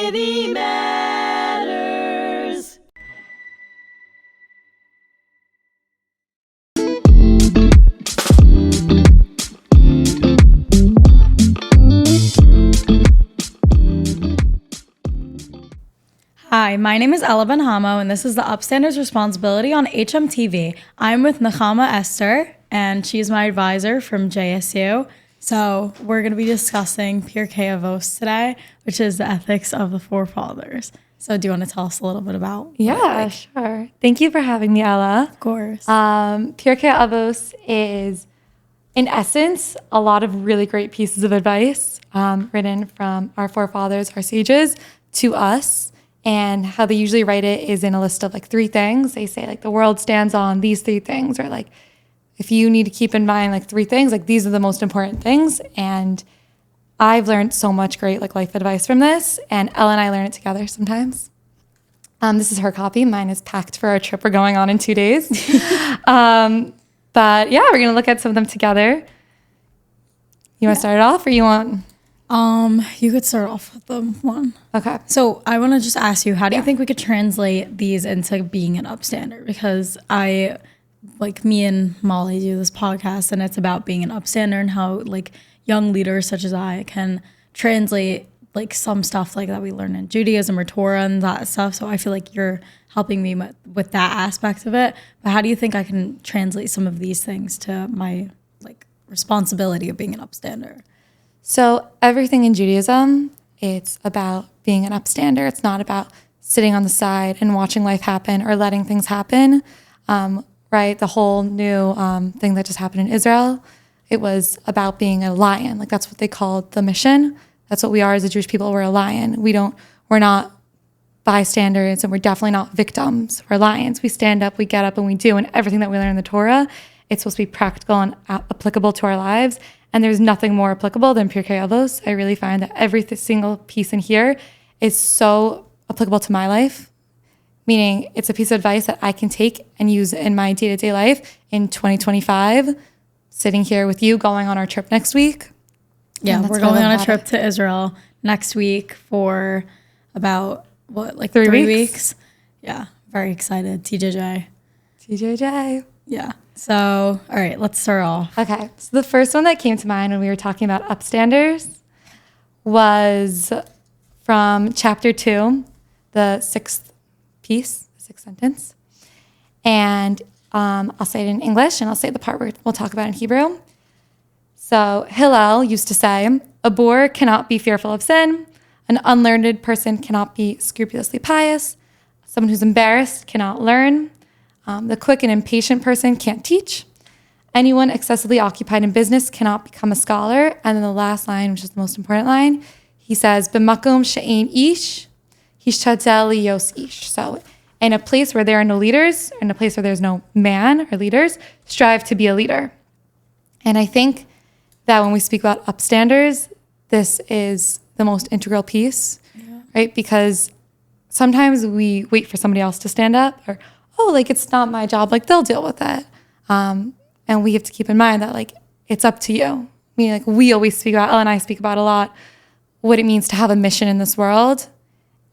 HmTv matters. Hi, my name is Ella Ben Hamo, and this is the Upstander Responsibility on hmTv. I'm with Nechama Ester, and she's my advisor from JSU. So we're going to be discussing Pirkei Avot today, which is the ethics of the forefathers. So do you want to tell us a little bit about? Yeah, sure. Thank you for having me, Ella. Of course. Pirkei Avot is, in essence, a lot of really great pieces of advice written from our forefathers, our sages, to us. And how they usually write it is in a list of like 3 things. They say like the world stands on these 3 things, or like if you need to keep in mind like 3 things, like these are the most important things. And I've learned so much great like life advice from this, and Ella and I learn it together sometimes. This is her copy. Mine is packed for our trip we're going on in 2 days. But yeah, we're gonna look at some of them together. You want to start it off, or you want? You could start off with the one. Okay. So I want to just ask you, how do you think we could translate these into being an upstander? Because me and Molly do this podcast, and it's about being an upstander and how like young leaders such as I can translate like some stuff like that we learn in Judaism or Torah and that stuff. So I feel like you're helping me with that aspect of it. But how do you think I can translate some of these things to my like responsibility of being an upstander? So everything in Judaism, it's about being an upstander. It's not about sitting on the side and watching life happen or letting things happen, right? The whole new thing that just happened in Israel, it was about being a lion. Like that's what they called the mission. That's what we are as a Jewish people. We're a lion. We're not bystanders, and we're definitely not victims. We're lions. We stand up, we get up, and we do. And everything that we learn in the Torah, it's supposed to be practical and applicable to our lives. And there's nothing more applicable than Pirkei Avot. I really find that every single piece in here is so applicable to my life, meaning it's a piece of advice that I can take and use in my day-to-day life in 2025, sitting here with you, going on our trip next week. Yeah, we're going on a trip to Israel next week for about, 3 weeks? Yeah, very excited. TJJ. Yeah. So, all right, let's start off. Okay. So the first one that came to mind when we were talking about upstanders was from chapter 2, the 6th piece, the 6th sentence. And I'll say it in English, and I'll say the part we'll talk about in Hebrew. So Hillel used to say, a boor cannot be fearful of sin. An unlearned person cannot be scrupulously pious. Someone who's embarrassed cannot learn. The quick and impatient person can't teach. Anyone excessively occupied in business cannot become a scholar. And then the last line, which is the most important line, he says, B'makom she'ein ish, hishtadel liyos ish. So in a place where there are no leaders, in a place where there's no man or leaders, strive to be a leader. And I think that when we speak about upstanders, this is the most integral piece, right? Because sometimes we wait for somebody else to stand up, or it's not my job, like they'll deal with it. And we have to keep in mind that like, it's up to you. I mean, like we always speak about, Ella and I speak about a lot, what it means to have a mission in this world.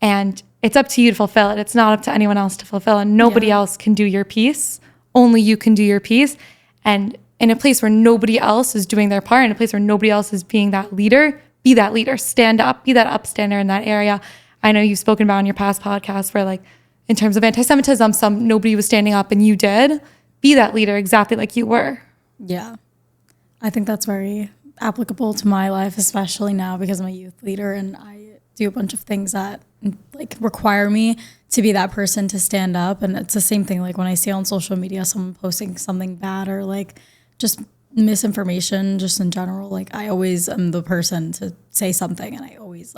And it's up to you to fulfill it. It's not up to anyone else to fulfill it. Nobody else can do your piece. Only you can do your piece. And in a place where nobody else is doing their part, in a place where nobody else is being that leader, be that leader, stand up, be that upstander in that area. I know you've spoken about in your past podcasts where like, in terms of anti-Semitism, nobody was standing up and you did. Be that leader exactly like you were. Yeah. I think that's very applicable to my life, especially now because I'm a youth leader and I do a bunch of things that like require me to be that person to stand up. And it's the same thing like when I see on social media someone posting something bad or like just misinformation just in general, like I always am the person to say something, and I always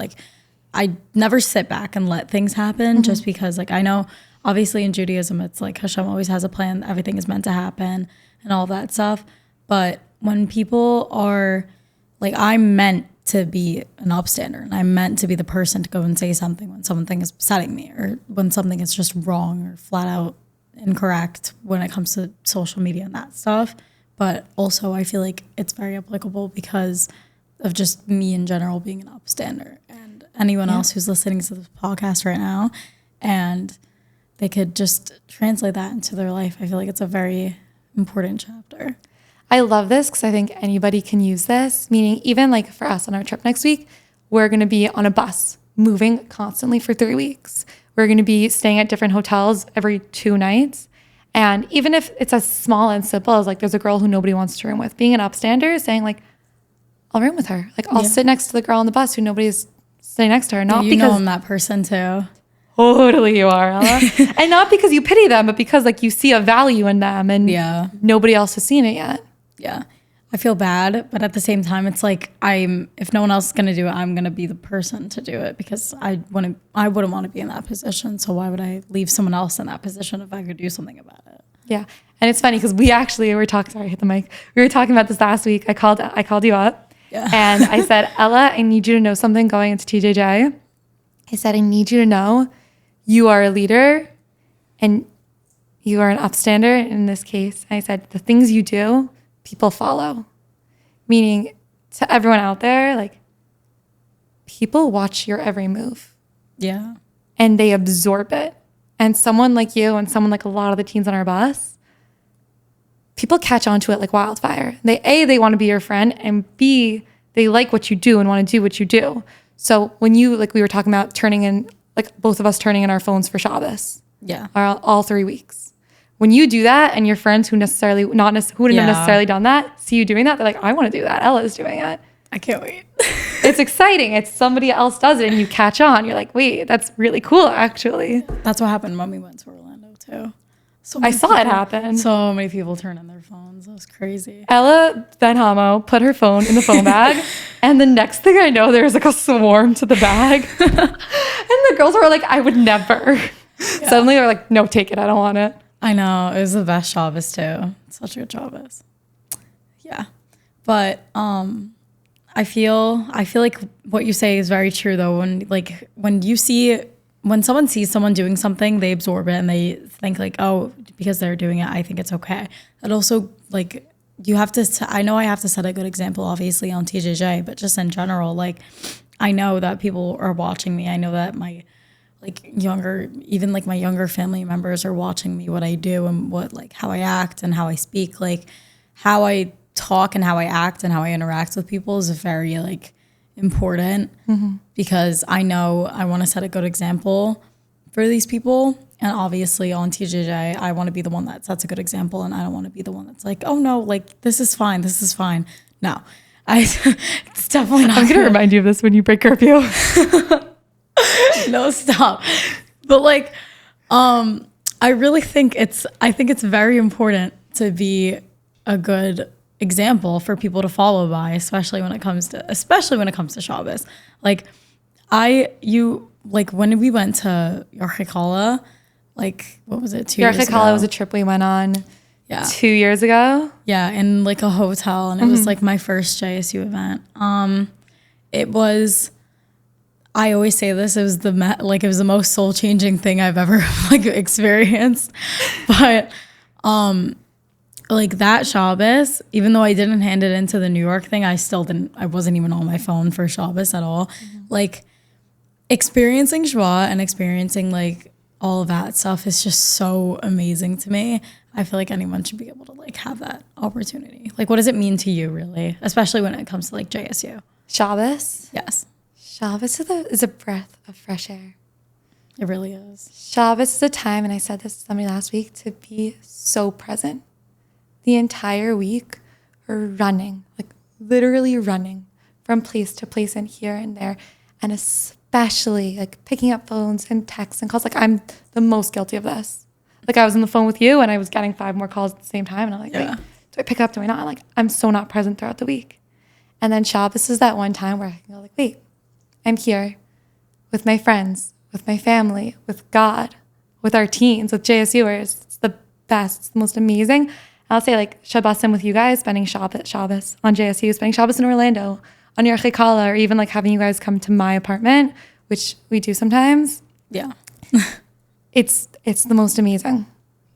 I never sit back and let things happen just because like I know obviously in Judaism it's like Hashem always has a plan, everything is meant to happen and all that stuff. But when people are like, I'm meant to be an upstander and I'm meant to be the person to go and say something when something is upsetting me or when something is just wrong or flat out incorrect when it comes to social media and that stuff. But also I feel like it's very applicable because of just me in general being an upstander. And anyone else who's listening to this podcast right now, and they could just translate that into their life. I feel like it's a very important chapter. I love this because I think anybody can use this, meaning even like for us on our trip next week, we're going to be on a bus moving constantly for 3 weeks. We're going to be staying at different hotels every 2 nights. And even if it's as small and simple as like there's a girl who nobody wants to room with, being an upstander, saying like, I'll room with her. Like I'll sit next to the girl on the bus who nobody's sitting next to her. Not you because know I'm that person too. Totally you are, Ella. And not because you pity them, but because like you see a value in them and nobody else has seen it yet. Yeah. I feel bad, but at the same time, it's like if no one else is going to do it, I'm going to be the person to do it because I wouldn't want to be in that position. So why would I leave someone else in that position if I could do something about it? Yeah. And it's funny because we were talking, sorry, I hit the mic. We were talking about this last week. I called you up and I said, Ella, I need you to know something going into TJJ. I said, I need you to know you are a leader and you are an upstander in this case. I said, the things you do, people follow. Meaning to everyone out there, like people watch your every move. Yeah. And they absorb it. And someone like you and someone like a lot of the teens on our bus, people catch on to it like wildfire. They want to be your friend, and B, they like what you do and want to do what you do. So when you, like we were talking about turning in, like both of us turning in our phones for Shabbos. Yeah. All 3 weeks. When you do that and your friends who wouldn't have necessarily done that, see you doing that, they're like, I want to do that. Ella's doing it. I can't wait. It's exciting. It's somebody else does it and you catch on. You're like, wait, that's really cool actually. That's what happened when we went to Orlando too. I saw it happen. So many people turn in their phones. It was crazy. Ella Ben Hamo put her phone in the phone bag and the next thing I know, there's like a swarm to the bag. And the girls were like, I would never. Yeah. Suddenly they're like, no, take it. I don't want it. I know. It was the best Shabbos too. Such a good Shabbos. Yeah. But I feel like what you say is very true though. When someone sees someone doing something, they absorb it and they think like, oh, because they're doing it, I think it's okay. And also like you have to, I know I have to set a good example obviously on TJJ, but just in general, like I know that people are watching me. I know that my younger family members are watching me, what I do and how I act and how I speak, like how I talk and how I act and how I interact with people is very important because I know I want to set a good example for these people. And obviously on TJJ, I want to be the one that sets a good example and I don't want to be the one that's like, oh no, like this is fine. No, it's definitely not. I'm going to remind you of this when you break curfew. No, stop. But I really think it's very important to be a good example for people to follow by, especially when it comes to Shabbos. When we went to Yarchikala, what was it, 2 years ago? Yarchikala was a trip we went on 2 years ago. Yeah, in a hotel, and it was my first JSU event. It was, I always say this, it was the most soul-changing thing I've ever experienced. But that Shabbos, even though I didn't hand it into the New York thing, I wasn't even on my phone for Shabbos at all. Experiencing Shabbat and experiencing all of that stuff is just so amazing to me. I feel like anyone should be able to have that opportunity. What does it mean to you really, especially when it comes to JSU? Shabbos? Yes. Shabbos is a breath of fresh air. It really is. Shabbos is a time, and I said this to somebody last week, to be so present. The entire week, we're running, literally running from place to place and here and there, and especially picking up phones and texts and calls. I'm the most guilty of this. I was on the phone with you and I was getting 5 more calls at the same time, and I'm wait, do I pick up? Do I not? I'm so not present throughout the week. And then Shabbos is that one time where I can go wait, I'm here with my friends, with my family, with God, with our teens, with JSUers. It's the best. It's the most amazing. I'll say Shabbosim with you guys, spending Shabbos on JSU, spending Shabbos in Orlando, on your Chikala, or even having you guys come to my apartment, which we do sometimes. Yeah. It's the most amazing.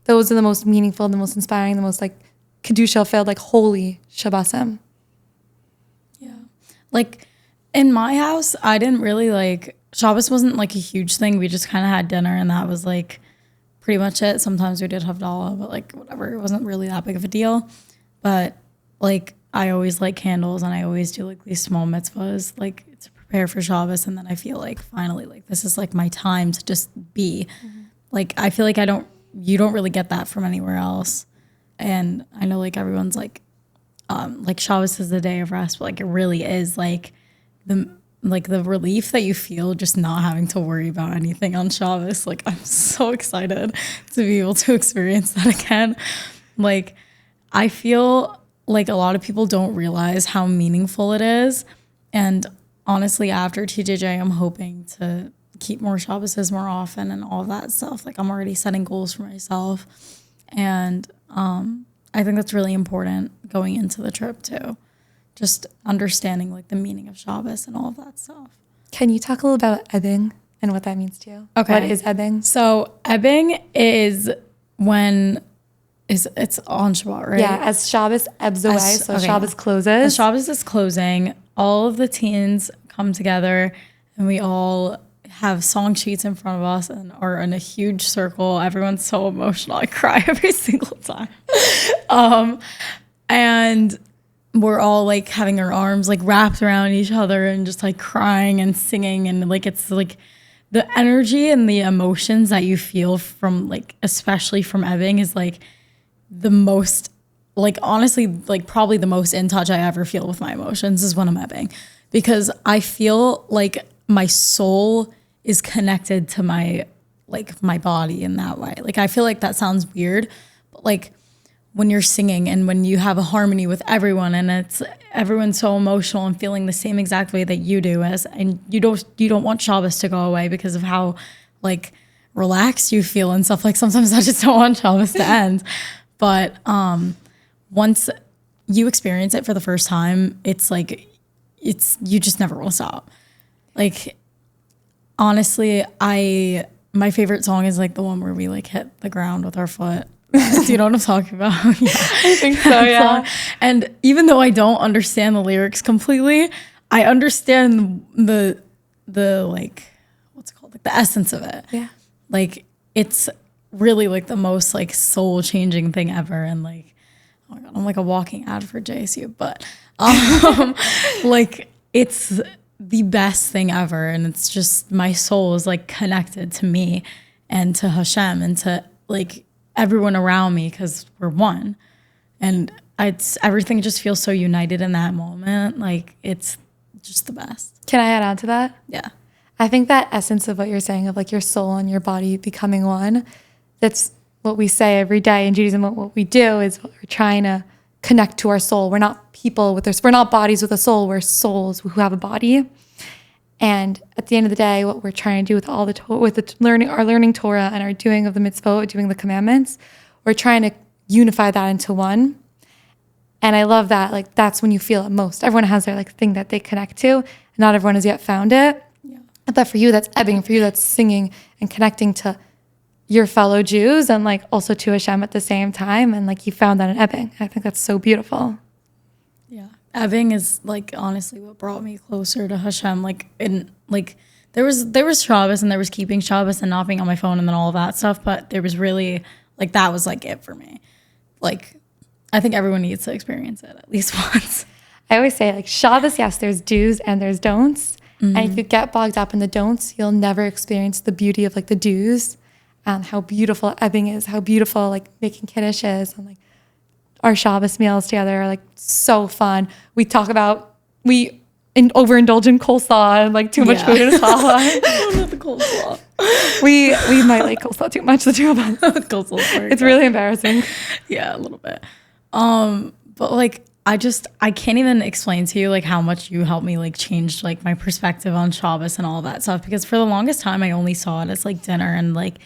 Those are the most meaningful, the most inspiring, the most Kedusha filled, holy Shabbosim. Yeah. In my house, I didn't really Shabbos wasn't like a huge thing. We just kind of had dinner and that was like pretty much it. Sometimes we did Havdalah, but like whatever. It wasn't really that big of a deal. But like I always light candles and I always do like these small mitzvahs like to prepare for Shabbos. And then I feel like finally like this is like my time to just be. Like I feel like you don't really get that from anywhere else. And I know like everyone's like Shabbos is the day of rest, but like it really is like the relief that you feel just not having to worry about anything on Shabbos. Like I'm so excited to be able to experience that again. Like I feel like a lot of people don't realize how meaningful it is. And honestly, after TJJ, I'm hoping to keep more Shabbos more often and all that stuff. Like I'm already setting goals for myself. And I think that's really important going into the trip too. Just understanding like the meaning of Shabbos and all of that stuff. Can you talk a little about ebbing and what that means to you? Okay. What is ebbing? So ebbing is when it's on Shabbat, right? Yeah, as Shabbos ebbs away, Shabbos closes. As Shabbos is closing, all of the teens come together and we all have song sheets in front of us and are in a huge circle. Everyone's so emotional. I cry every single time. And we're all like having our arms like wrapped around each other and just like crying and singing. And like, it's like the energy and the emotions that you feel from like, especially from ebbing is like the most, like honestly, like probably the most in touch I ever feel with my emotions is when I'm ebbing, because I feel like my soul is connected to my body in that way. Like I feel like that sounds weird, but like when you're singing and when you have a harmony with everyone and everyone's so emotional and feeling the same exact way that you do, and you don't want Shabbos to go away because of how like relaxed you feel and stuff. Like sometimes I just don't want Shabbos to end. But once you experience it for the first time, it's like you just never will stop. Like honestly, my favorite song is like the one where we like hit the ground with our foot. Do you know what I'm talking about? Yeah. I think so, yeah. And even though I don't understand the lyrics completely, I understand the like, what's it called? Like the essence of it. Yeah. Like it's really like the most like soul changing thing ever. And like, oh my God, I'm like a walking ad for JSU, but like it's the best thing ever. And it's just, my soul is like connected to me and to Hashem and to like everyone around me because we're one. And everything just feels so united in that moment. Like it's just the best. Can I add on to that? Yeah. I think that essence of what you're saying of like your soul and your body becoming one, that's what we say every day in Judaism. What we do is we're trying to connect to our soul. We're not people we're not bodies with a soul. We're souls who have a body. And at the end of the day, what we're trying to do with our learning Torah and our doing of the mitzvot, doing the commandments, we're trying to unify that into one. And I love that. Like that's when you feel it most. Everyone has their like thing that they connect to, and not everyone has yet found it. Yeah. But for you, that's ebbing. For you, that's singing and connecting to your fellow Jews and like also to Hashem at the same time. And like you found that in ebbing. I think that's so beautiful. Yeah. Ebbing is like honestly what brought me closer to Hashem. Like in like there was Shabbos and there was keeping Shabbos and not being on my phone and then all of that stuff. But there was really like that was like it for me. Like I think everyone needs to experience it at least once. I always say like Shabbos, yes, there's do's and there's don'ts. Mm-hmm. And if you get bogged up in the don'ts, you'll never experience the beauty of like the do's and how beautiful ebbing is, how beautiful like making Kiddush is, and like our Shabbos meals together are like so fun. We talk about, overindulge in coleslaw and like too much food in challah. I don't know the coleslaw. We might like coleslaw too much, the two of us. It's really embarrassing. Yeah, a little bit. But like I can't even explain to you like how much you helped me like change like my perspective on Shabbos and all that stuff, because for the longest time I only saw it as like dinner and like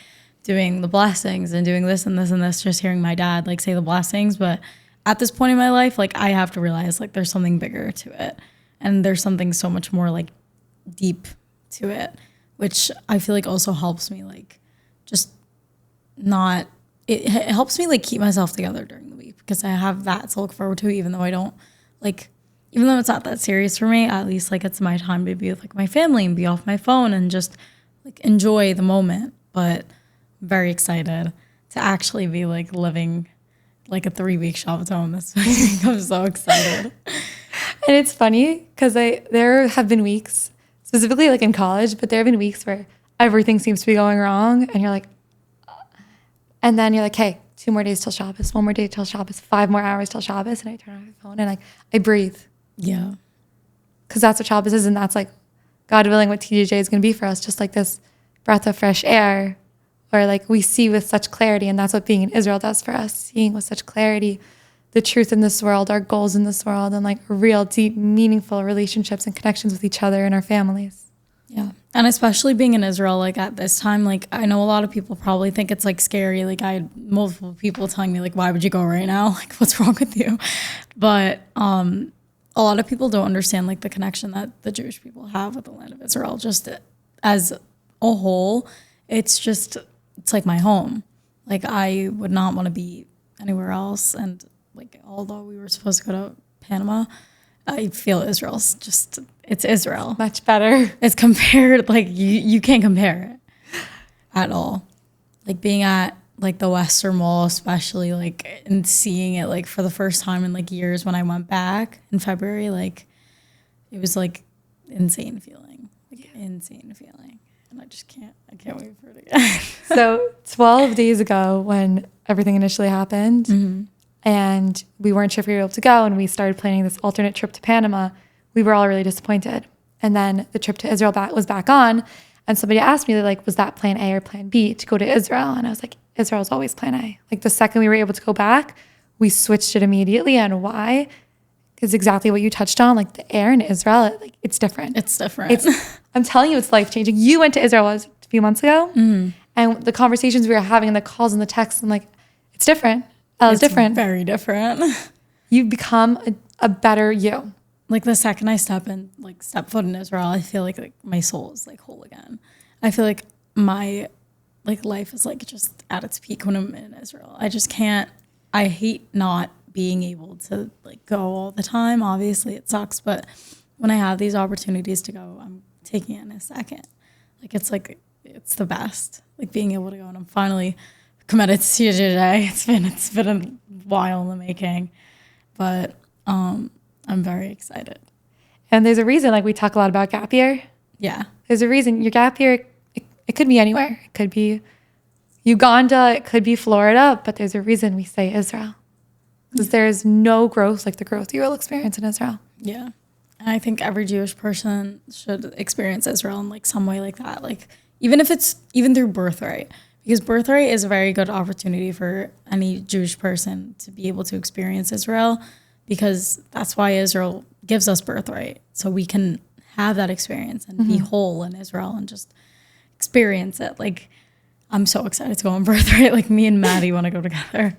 doing the blessings and doing this and this and this, just hearing my dad like say the blessings. But at this point in my life, like I have to realize like there's something bigger to it, and there's something so much more like deep to it, which I feel like also helps me like just not, it helps me like keep myself together during the week, because I have that to look forward to, even though I don't like, even though it's not that serious for me, at least like it's my time to be with like my family and be off my phone and just like enjoy the moment. But I'm very excited to actually be like living like a 3-week Shabbaton this week. I'm so excited. And it's funny because there have been weeks, specifically like in college, but there have been weeks where everything seems to be going wrong and you're like, and then you're like, hey, 2 more days till Shabbos, 1 more day till Shabbos, 5 more hours till Shabbos. And I turn on my phone and like, I breathe. Yeah. Because that's what Shabbos is. And that's like, God willing, what TJJ is going to be for us. Just like this breath of fresh air, or like we see with such clarity. And that's what being in Israel does for us. Seeing with such clarity the truth in this world, our goals in this world, and like real deep, meaningful relationships and connections with each other and our families. Yeah. And especially being in Israel, like at this time, like I know a lot of people probably think it's like scary. Like I had multiple people telling me like, why would you go right now? Like what's wrong with you? But a lot of people don't understand like the connection that the Jewish people have with the land of Israel. Just as a whole, it's like my home. Like I would not want to be anywhere else. And like, although we were supposed to go to Panama, I feel Israel's just, it's Israel. Much better. It's compared, like you can't compare it at all. Like being at like the Western Mall, especially like, and seeing it like for the first time in like years when I went back in February, like it was like insane feeling, insane feeling. And I can't wait for it again. So 12 days ago when everything initially happened, and we weren't sure if we were able to go, and we started planning this alternate trip to Panama, we were all really disappointed. And then the trip to Israel was back on, and somebody asked me, like, was that plan A or plan B to go to Israel? And I was like, Israel's always plan A. Like the second we were able to go back, we switched it immediately. And why? Because exactly what you touched on, like the air in Israel, like it's different. It's different. I'm telling you, it's life-changing. You went to Israel a few months ago, and the conversations we were having and the calls and the texts, I'm like, it's different. It's different. Very different. You become a better you. Like the second I step foot in Israel, I feel like my soul is like whole again. I feel like my like life is like just at its peak when I'm in Israel. I just can't. I hate not being able to like go all the time. Obviously, it sucks, but when I have these opportunities to go, I'm taking it in a second. Like it's the best. Like being able to go, and I'm finally committed to TJJ. It's been a while in the making, but I'm very excited. And there's a reason, like we talk a lot about gap year. Yeah. There's a reason. Your gap year, it could be anywhere. It could be Uganda, it could be Florida, but there's a reason we say Israel. Because there's no growth like the growth you will experience in Israel. Yeah. And I think every Jewish person should experience Israel in like some way like that. Like even if it's even through birthright. Because birthright is a very good opportunity for any Jewish person to be able to experience Israel, because that's why Israel gives us birthright. So we can have that experience and be whole in Israel and just experience it. Like, I'm so excited to go on birthright. Like, me and Maddie want to go together.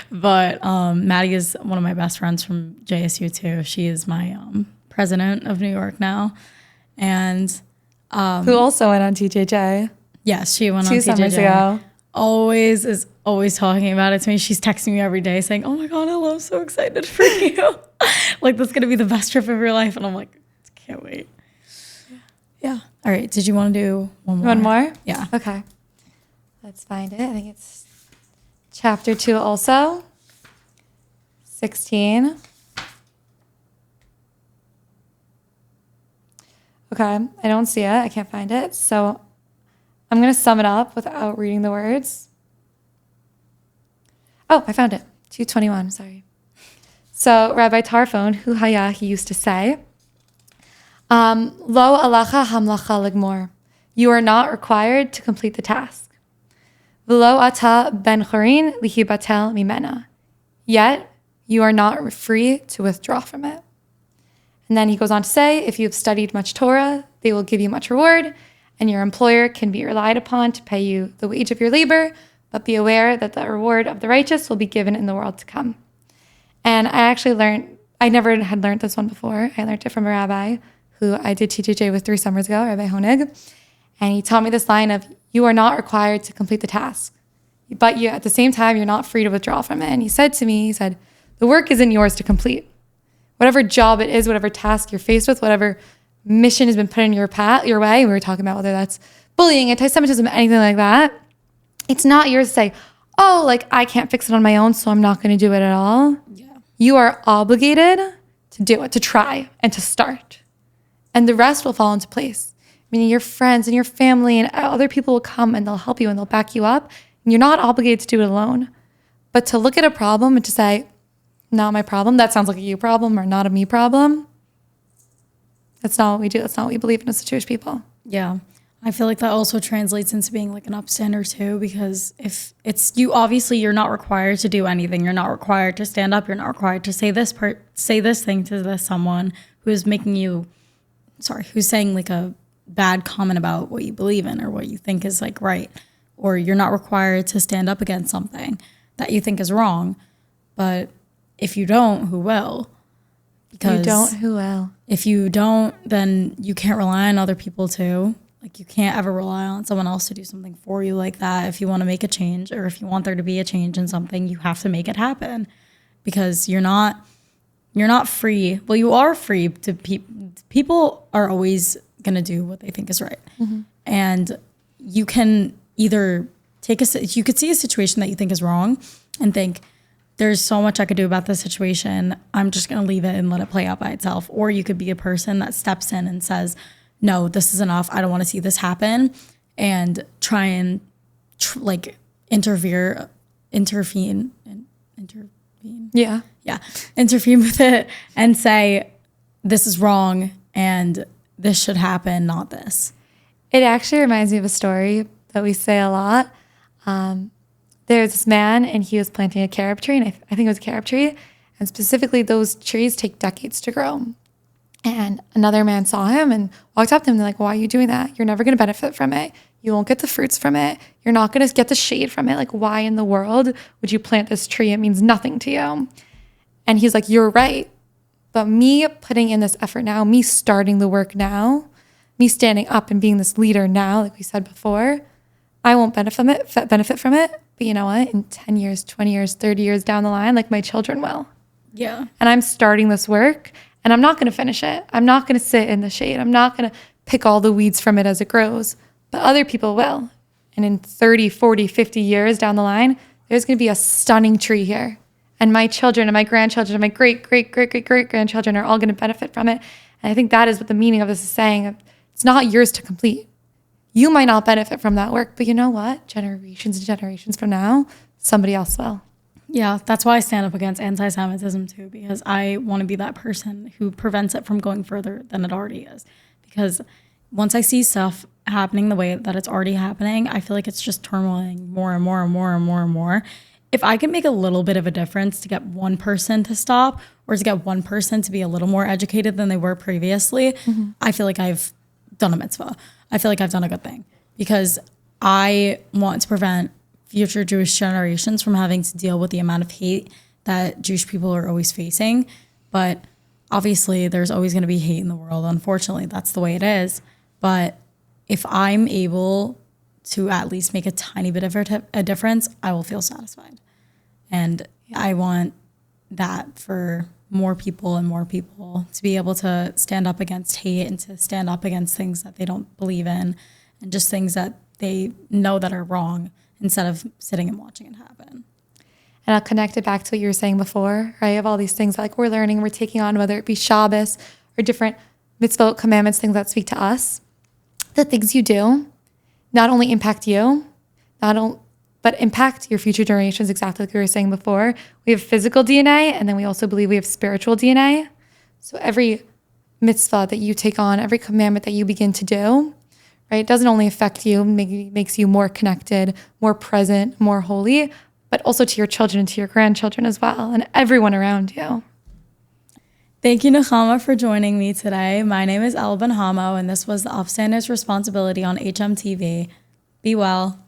But Maddie is one of my best friends from JSU too. She is my president of New York now. And who also went on TJJ. Yes, she went on 2 summers ago. Always talking about it to me. She's texting me every day saying, oh my God, Ella, I'm so excited for you. Like, that's going to be the best trip of your life. And I'm like, can't wait. Yeah. All right. Did you want to do one more? One more? Yeah. Okay. Let's find it. I think it's chapter 2 also. 16. Okay. I don't see it. I can't find it. So I'm going to sum it up without reading the words. Oh, I found it. 221. Sorry. So Rabbi Tarfon, hu haya, he used to say, Lo alacha hamlacha ligmor. You are not required to complete the task. V'lo ata ben chorin lihibatel mimena. Yet you are not free to withdraw from it. And then he goes on to say, if you have studied much Torah, they will give you much reward, and your employer can be relied upon to pay you the wage of your labor, but be aware that the reward of the righteous will be given in the world to come. And I never had learned this one before. I learned it from a rabbi who I did TJJ with 3 summers ago, Rabbi Honig. And he taught me this line of, you are not required to complete the task, but you, at the same time, you're not free to withdraw from it. And he said to me, the work isn't yours to complete. whatever job it is, whatever task you're faced with, whatever mission has been put in your way. We were talking about whether that's bullying, anti-Semitism, anything like that. It's not yours to say, oh, like I can't fix it on my own, so I'm not going to do it at all. Yeah. You are obligated to do it, to try and to start. And the rest will fall into place. Meaning your friends and your family and other people will come and they'll help you and they'll back you up. And you're not obligated to do it alone. But to look at a problem and to say, not my problem, that sounds like a you problem or not a me problem. That's not what we do. That's not what we believe in as Jewish people. Yeah. I feel like that also translates into being like an upstander too, because if it's you, obviously you're not required to do anything. You're not required to stand up. You're not required to say this thing to this someone who's who's saying like a bad comment about what you believe in or what you think is like right. Or you're not required to stand up against something that you think is wrong. But if you don't, who will? Because if you don't, then you can't rely on other people too. Like you can't ever rely on someone else to do something for you like that. If you want to make a change or if you want there to be a change in something, you have to make it happen because you're not free. Well, you are free to people are always going to do what they think is right. Mm-hmm. And you can either you could see a situation that you think is wrong and think, there's so much I could do about this situation. I'm just going to leave it and let it play out by itself. Or you could be a person that steps in and says, no, this is enough. I don't want to see this happen, and try and intervene. Yeah. Intervene with it and say, this is wrong and this should happen, not this. It actually reminds me of a story that we say a lot. There's this man and he was planting a carob tree, and I think it was a carob tree, and specifically those trees take decades to grow. And another man saw him and walked up to him and they're like, why are you doing that? You're never going to benefit from it. You won't get the fruits from it. You're not going to get the shade from it. Like, why in the world would you plant this tree? It means nothing to you. And he's like, you're right. But me putting in this effort now, me starting the work now, me standing up and being this leader now, like we said before, I won't benefit from it. But you know what? In 10 years, 20 years, 30 years down the line, like my children will. Yeah. And I'm starting this work. And I'm not going to finish it. I'm not going to sit in the shade. I'm not going to pick all the weeds from it as it grows. But other people will. And in 30, 40, 50 years down the line, there's going to be a stunning tree here. And my children and my grandchildren and my great-great-great-great-great-grandchildren are all going to benefit from it. And I think that is what the meaning of this is saying. It's not yours to complete. You might not benefit from that work, but you know what? Generations and generations from now, somebody else will. Yeah, that's why I stand up against anti-Semitism too, because I want to be that person who prevents it from going further than it already is. Because once I see stuff happening the way that it's already happening, I feel like it's just turmoiling more and more and more and more and more. If I can make a little bit of a difference to get one person to stop or to get one person to be a little more educated than they were previously, I feel like I've done a mitzvah. I feel like I've done a good thing because I want to prevent future Jewish generations from having to deal with the amount of hate that Jewish people are always facing. But obviously there's always going to be hate in the world. Unfortunately, that's the way it is. But if I'm able to at least make a tiny bit of a difference, I will feel satisfied. And I want that for more people and more people to be able to stand up against hate and to stand up against things that they don't believe in and just things that they know that are wrong, instead of sitting and watching it happen. And I'll connect it back to what you were saying before, right? Of all these things like we're learning, we're taking on, whether it be Shabbos or different mitzvot, commandments, things that speak to us. The things you do not only impact you, but impact your future generations, exactly like we were saying before. We have physical DNA, and then we also believe we have spiritual DNA. So every mitzvah that you take on, every commandment that you begin to do, right, doesn't only affect you, makes you more connected, more present, more holy, but also to your children and to your grandchildren as well, and everyone around you. Thank you, Nechama, for joining me today. My name is Ella Ben Hamo, and this was the Upstander's Responsibility on hmTv. Be well.